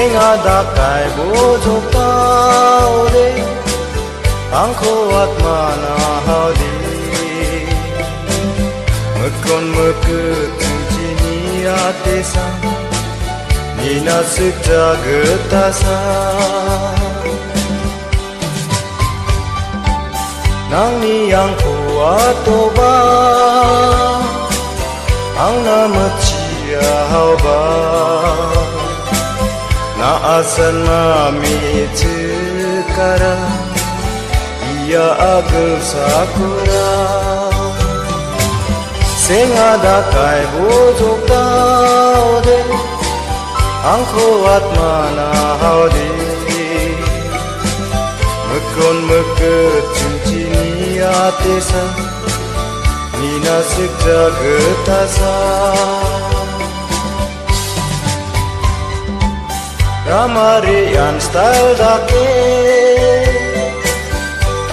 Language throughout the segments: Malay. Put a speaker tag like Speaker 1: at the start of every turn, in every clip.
Speaker 1: Sengadakay bujukaude Angko atmana haudi Mekon mekut cincini atesa Nina sukta getasa Nang niyang kuat toba Ang namatsia hauba Na asan mami cikara Ia agel sakura Sengadakay bujok daude Ang kuat mana haudi Mekon meket cincini atesa Nina sikta getasa Ramarian style dake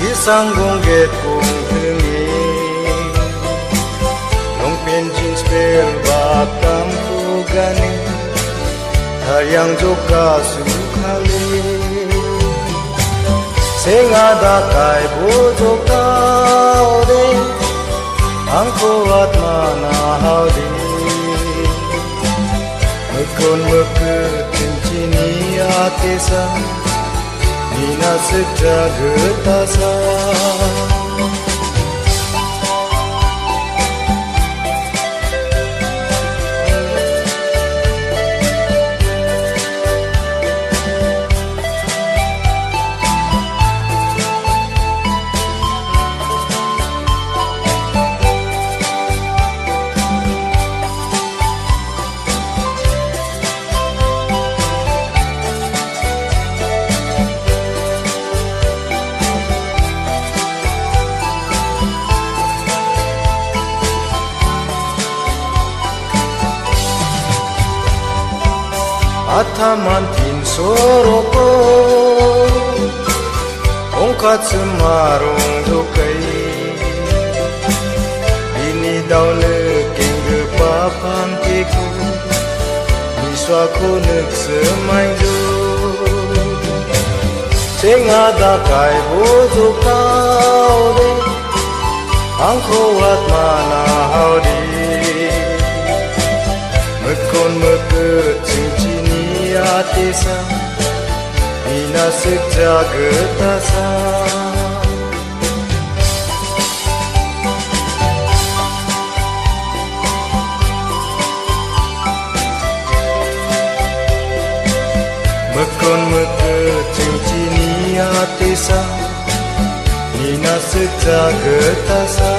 Speaker 1: Kisang gongget kong tengi Longpen jeans pel bakam kugani Haryang joka sukhali Sengadakay bujok daude Ang kuat mana haudi Mekon meket cincini atesa Nina sikta getasa Ataman tin soroko Ongkat semarung dukai Ini daune kengge papan kiku Miswaku nek semai du Sengadakay bujok daude Ang kuat mana haudi Mekon meket cincini atesa Nina sikta getasa Mekon meket cincini atesa Nina sikta getasa